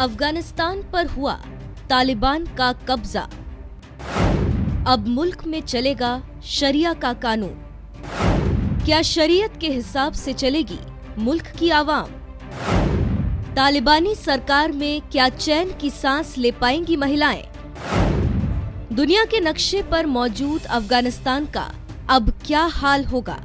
अफगानिस्तान पर हुआ तालिबान का कब्जा। अब मुल्क में चलेगा शरिया का कानून। क्या शरीयत के हिसाब से चलेगी मुल्क की आवाम? तालिबानी सरकार में क्या चैन की सांस ले पाएंगी महिलाएं? दुनिया के नक्शे पर मौजूद अफगानिस्तान का अब क्या हाल होगा?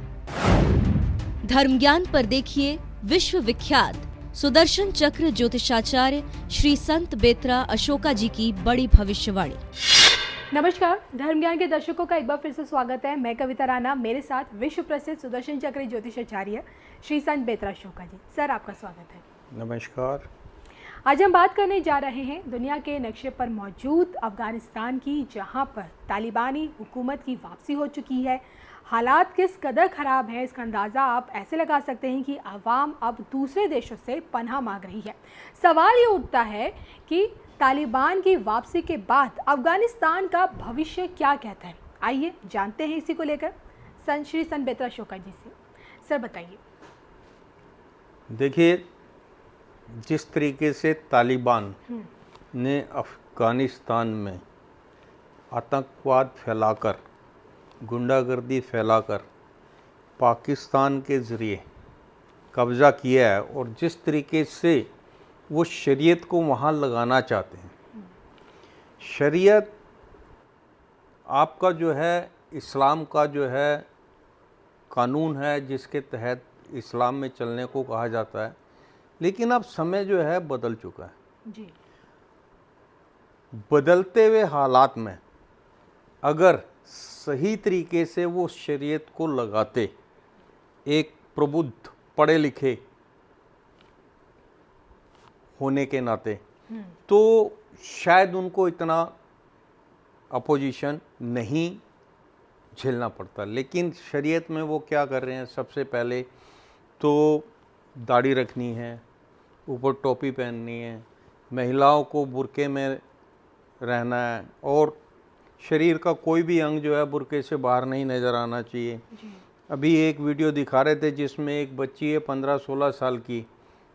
धर्म ज्ञान पर देखिए विश्व विख्यात सुदर्शन चक्र ज्योतिषाचार्य श्री संत बेत्रा अशोका जी की बड़ी भविष्यवाणी। नमस्कार, धर्म ज्ञान के दर्शकों का एक बार फिर से स्वागत है। मैं कविता राणा, मेरे साथ विश्व प्रसिद्ध सुदर्शन चक्र ज्योतिषाचार्य श्री संत बेत्रा अशोका जी। सर, आपका स्वागत है। नमस्कार। आज हम बात करने जा रहे हैं दुनिया के नक्शे पर मौजूद अफगानिस्तान की, जहां पर तालिबानी हुकूमत की वापसी हो चुकी है। हालात किस कदर ख़राब है, इसका अंदाज़ा आप ऐसे लगा सकते हैं कि आवाम अब दूसरे देशों से पनाह मांग रही है। सवाल ये उठता है कि तालिबान की वापसी के बाद अफगानिस्तान का भविष्य क्या कहता है। आइए जानते हैं इसी को लेकर श्री संत बेत्रा अशोका जी से। सर बताइए। देखिए, जिस तरीके से तालिबान ने अफ़गानिस्तान में आतंकवाद फैलाकर, गुंडागर्दी फैलाकर पाकिस्तान के ज़रिए कब्ज़ा किया है और जिस तरीके से वो शरीयत को वहाँ लगाना चाहते हैं। शरीयत आपका जो है इस्लाम का जो है कानून है, जिसके तहत इस्लाम में चलने को कहा जाता है, लेकिन अब समय जो है बदल चुका है जी। बदलते हुए हालात में अगर सही तरीके से वो शरीयत को लगाते, एक प्रबुद्ध पढ़े लिखे होने के नाते, तो शायद उनको इतना अपोजिशन नहीं झेलना पड़ता। लेकिन शरीयत में वो क्या कर रहे हैं, सबसे पहले तो दाढ़ी रखनी है, ऊपर टोपी पहननी है, महिलाओं को बुर्के में रहना है और शरीर का कोई भी अंग जो है बुर्के से बाहर नहीं नज़र आना चाहिए। अभी एक वीडियो दिखा रहे थे जिसमें एक बच्ची है 15-16 साल की,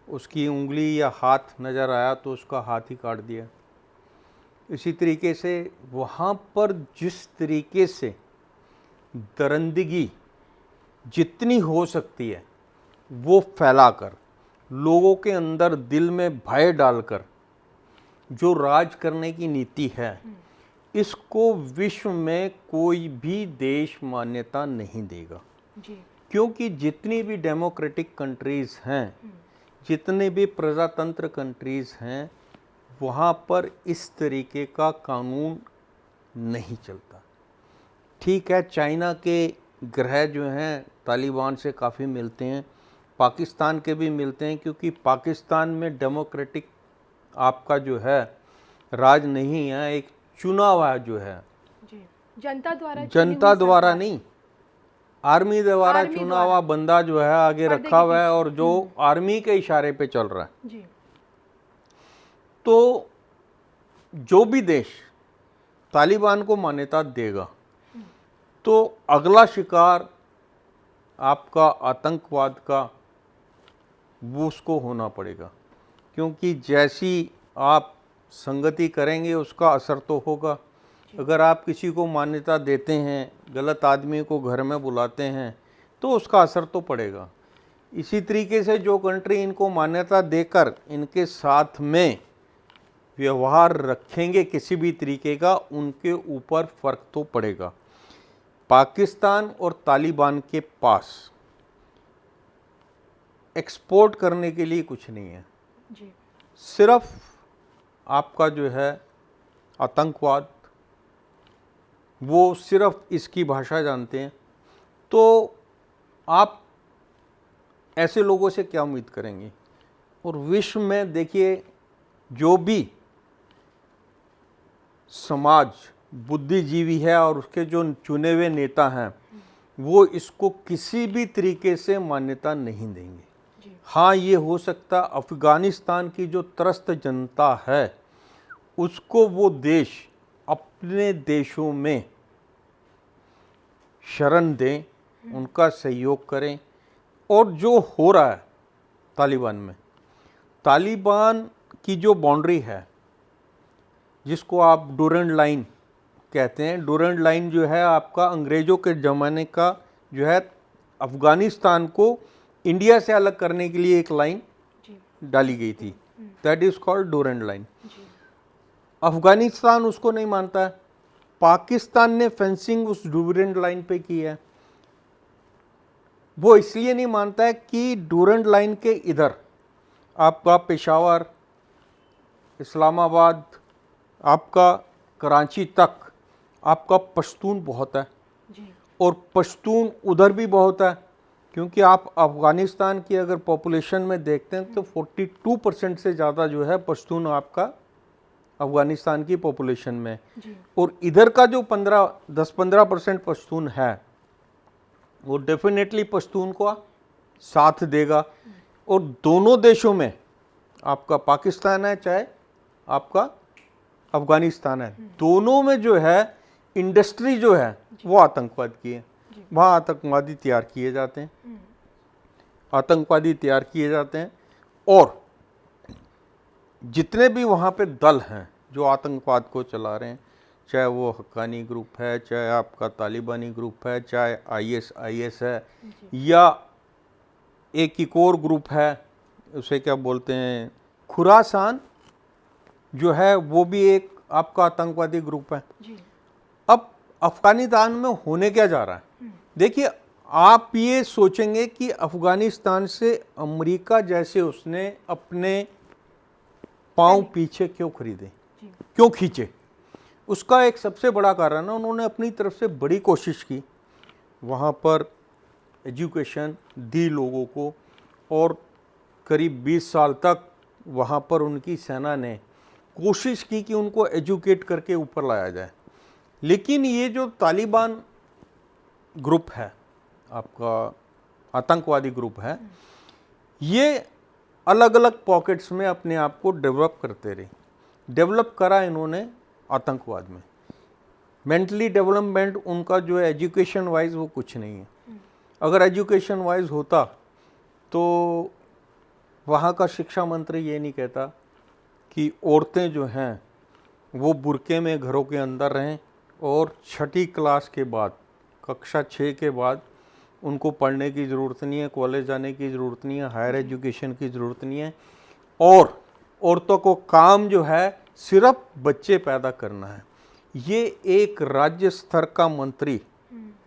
उसकी उंगली या हाथ नज़र आया तो उसका हाथ ही काट दिया। इसी तरीके से वहाँ पर जिस तरीके से दरिंदगी जितनी हो सकती है वो फैलाकर, लोगों के अंदर दिल में भय डालकर जो राज करने की नीति है, इसको विश्व में कोई भी देश मान्यता नहीं देगा जी। क्योंकि जितनी भी डेमोक्रेटिक कंट्रीज़ हैं, जितने भी प्रजातंत्र कंट्रीज़ हैं, वहाँ पर इस तरीके का कानून नहीं चलता। ठीक है, चाइना के ग्रह जो हैं तालिबान से काफ़ी मिलते हैं, पाकिस्तान के भी मिलते हैं, क्योंकि पाकिस्तान में डेमोक्रेटिक आपका जो है राज नहीं है, एक चुनाव है जो है जी। जनता द्वारा नहीं, आर्मी द्वारा चुना हुआ बंदा जो है आगे रखा हुआ है और जो आर्मी के इशारे पे चल रहा है जी। तो जो भी देश तालिबान को मान्यता देगा तो अगला शिकार आपका आतंकवाद का वो उसको होना पड़ेगा, क्योंकि जैसी आप संगति करेंगे उसका असर तो होगा। अगर आप किसी को मान्यता देते हैं, गलत आदमी को घर में बुलाते हैं, तो उसका असर तो पड़ेगा। इसी तरीके से जो कंट्री इनको मान्यता देकर इनके साथ में व्यवहार रखेंगे किसी भी तरीके का, उनके ऊपर फ़र्क तो पड़ेगा। पाकिस्तान और तालिबान के पास एक्सपोर्ट करने के लिए कुछ नहीं है जी। सिर्फ आपका जो है आतंकवाद, वो सिर्फ इसकी भाषा जानते हैं। तो आप ऐसे लोगों से क्या उम्मीद करेंगे? और विश्व में देखिए, जो भी समाज बुद्धिजीवी है और उसके जो चुने हुए नेता हैं, वो इसको किसी भी तरीके से मान्यता नहीं देंगे। हाँ, ये हो सकता अफ़गानिस्तान की जो त्रस्त जनता है उसको वो देश अपने देशों में शरण दें, उनका सहयोग करें। और जो हो रहा है तालिबान में, तालिबान की जो बाउंड्री है, जिसको आप डूरंड लाइन कहते हैं, डूरंड लाइन जो है आपका अंग्रेज़ों के ज़माने का जो है अफ़गानिस्तान को इंडिया से अलग करने के लिए एक लाइन डाली गई थी, that is called Durand line. Afghanistan उसको नहीं मानता है, पाकिस्तान ने फेंसिंग उस डूरंड लाइन पे की है। वो इसलिए नहीं मानता है कि डूरंड लाइन के इधर आपका पेशावर, इस्लामाबाद, आपका कराची तक आपका पश्तून बहुत है और पश्तून उधर भी बहुत है, क्योंकि आप अफ़गानिस्तान की अगर पॉपुलेशन में देखते हैं तो 42% से ज़्यादा जो है पश्तून आपका अफ़गानिस्तान की पॉपुलेशन में, और इधर का जो 10-15% पश्तून है वो डेफिनेटली पश्तून को साथ देगा। और दोनों देशों में आपका पाकिस्तान है चाहे आपका अफ़गानिस्तान है, दोनों में जो है इंडस्ट्री जो है वो आतंकवाद की है। वहाँ आतंकवादी तैयार किए जाते हैं, आतंकवादी तैयार किए जाते हैं, और जितने भी वहाँ पे दल हैं जो आतंकवाद को चला रहे हैं, चाहे वो हक्कानी ग्रुप है, चाहे आपका तालिबानी ग्रुप है, चाहे IS है, या एक और ग्रुप है उसे क्या बोलते हैं खुरासान, जो है वो भी एक आपका आतंकवादी ग्रुप है। अब अफ़गानिस्तान में होने क्या जा रहा है, देखिए आप ये सोचेंगे कि अफ़गानिस्तान से अमेरिका जैसे उसने अपने पांव पीछे क्यों खरीदे, क्यों खींचे, उसका एक सबसे बड़ा कारण है उन्होंने अपनी तरफ से बड़ी कोशिश की, वहाँ पर एजुकेशन दी लोगों को, और करीब 20 साल तक वहाँ पर उनकी सेना ने कोशिश की कि उनको एजुकेट करके ऊपर लाया जाए। लेकिन ये जो तालिबान ग्रुप है आपका आतंकवादी ग्रुप है, ये अलग अलग पॉकेट्स में अपने आप को डेवलप करते रहे। डेवलप करा इन्होंने आतंकवाद में, मेंटली डेवलपमेंट उनका जो है एजुकेशन वाइज वो कुछ नहीं है। अगर एजुकेशन वाइज होता तो वहाँ का शिक्षा मंत्री ये नहीं कहता कि औरतें जो हैं वो बुर्के में घरों के अंदर रहें और 6ठी क्लास के बाद, कक्षा 6 के बाद उनको पढ़ने की ज़रूरत नहीं है, कॉलेज जाने की ज़रूरत नहीं है, हायर एजुकेशन की ज़रूरत नहीं है, और औरतों को काम जो है सिर्फ बच्चे पैदा करना है। ये एक राज्य स्तर का मंत्री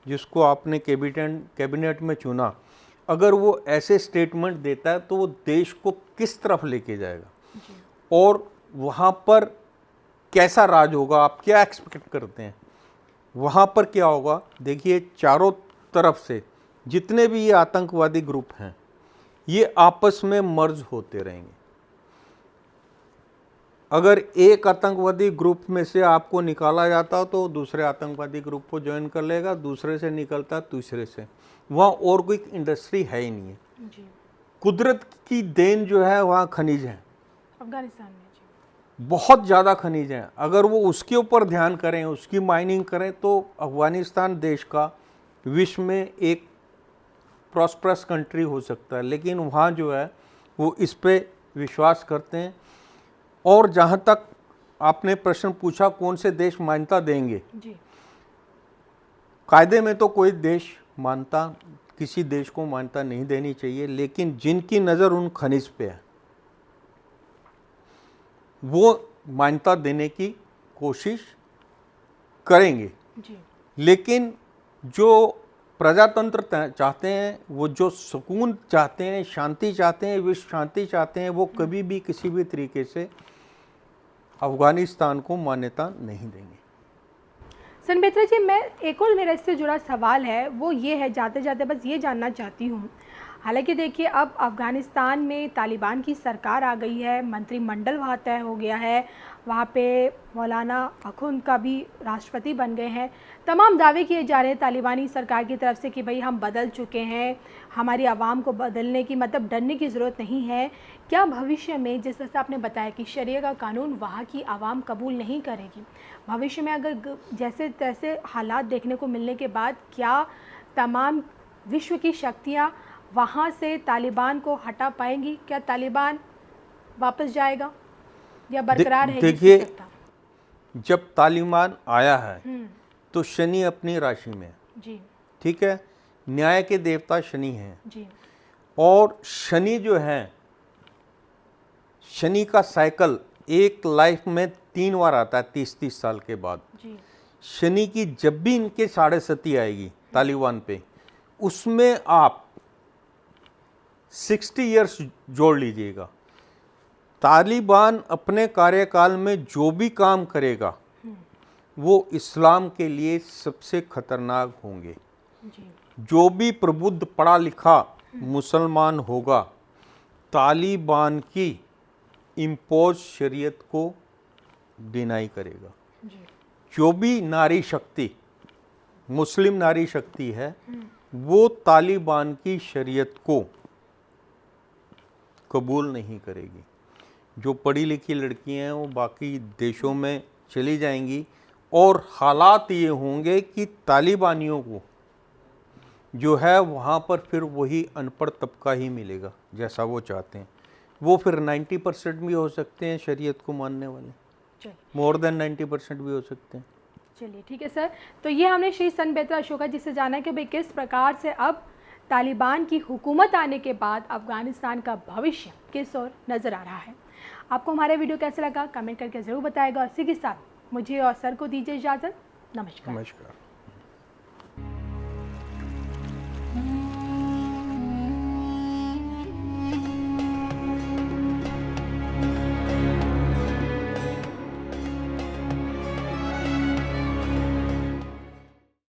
जिसको आपने कैबिनेट में चुना, अगर वो ऐसे स्टेटमेंट देता है तो वो देश को किस तरफ लेके जाएगा और वहाँ पर कैसा राज होगा, आप क्या एक्सपेक्ट करते हैं वहाँ पर क्या होगा। देखिए चारों तरफ से जितने भी ये आतंकवादी ग्रुप हैं ये आपस में मर्ज होते रहेंगे। अगर एक आतंकवादी ग्रुप में से आपको निकाला जाता तो दूसरे आतंकवादी ग्रुप को ज्वाइन कर लेगा, दूसरे से निकलता तीसरे से, वहाँ और कोई इंडस्ट्री है ही नहीं है। कुदरत की देन जो है वहाँ खनिज है, अफगानिस्तान में बहुत ज़्यादा खनिज हैं। अगर वो उसके ऊपर ध्यान करें, उसकी माइनिंग करें तो अफ़गानिस्तान देश का विश्व में एक प्रॉस्परस कंट्री हो सकता है। लेकिन वहाँ जो है वो इस पे विश्वास करते हैं। और जहाँ तक आपने प्रश्न पूछा कौन से देश मान्यता देंगे, कायदे में तो कोई देश मानता, किसी देश को मान्यता नहीं देनी चाहिए, लेकिन जिनकी नज़र उन खनिज पे है वो मान्यता देने की कोशिश करेंगे। लेकिन जो प्रजातंत्र चाहते हैं, वो जो सुकून चाहते हैं, शांति चाहते हैं, विश्व शांति चाहते हैं, वो कभी भी किसी भी तरीके से अफ़गानिस्तान को मान्यता नहीं देंगे। सन बेत्रा जी, मैं एक और मेरा इससे जुड़ा सवाल है, वो ये है, जाते जाते बस ये जानना चाहती हूँ, हालांकि देखिए अब अफ़गानिस्तान में तालिबान की सरकार आ गई है, मंत्रिमंडल वहाँ तय हो गया है, वहाँ पे मौलाना अखुंद का भी राष्ट्रपति बन गए हैं, तमाम दावे किए जा रहे हैं तालिबानी सरकार की तरफ से कि भाई हम बदल चुके हैं, हमारी आवाम को बदलने की मतलब डरने की ज़रूरत नहीं है। क्या भविष्य में, जिस तरह से आपने बताया कि शरिया का कानून वहाँ की आवाम कबूल नहीं करेगी, भविष्य में अगर जैसे तैसे हालात देखने को मिलने के बाद क्या तमाम विश्व की शक्तियाँ वहाँ से तालिबान को हटा पाएंगी? क्या तालिबान वापस जाएगा? या बरकरार है? देखिए, जब तालिबान आया है तो शनि अपनी राशि में है जी, ठीक है, न्याय के देवता शनि हैं जी, और शनि जो है, शनि का साइकिल एक लाइफ में 3 बार आता है 30-30 साल के बाद। जी, शनि की जब भी इनके 6.5 आएगी तालिबान पे, उसमें आप 60 इयर्स जोड़ लीजिएगा। तालिबान अपने कार्यकाल में जो भी काम करेगा वो इस्लाम के लिए सबसे खतरनाक होंगे। जी, जो भी प्रबुद्ध पढ़ा लिखा मुसलमान होगा, तालिबान की इम्पोज शरीयत को डिनाई करेगा। जी, जो भी नारी शक्ति, मुस्लिम नारी शक्ति है, वो तालिबान की शरीयत को कबूल नहीं करेगी। जो पढ़ी लिखी लड़कियां हैं वो बाकी देशों में चली जाएंगी और हालात ये होंगे कि तालिबानियों को जो है वहाँ पर फिर वही अनपढ़ तबका ही मिलेगा जैसा वो चाहते हैं। वो फिर 90% भी हो सकते हैं शरीयत को मानने वाले, मोर देन 90% भी हो सकते हैं। चलिए ठीक है सर, तो ये हमने श्री सन बेहतर अशोका जी से जाना कि भाई किस प्रकार से अब तालिबान की हुकूमत आने के बाद अफ़गानिस्तान का भविष्य किस ओर नज़र आ रहा है। आपको हमारा वीडियो कैसा लगा कमेंट करके ज़रूर बताएगा। और इसी के साथ मुझे और सर को दीजिए इजाज़त। नमस्कार। नमस्कार।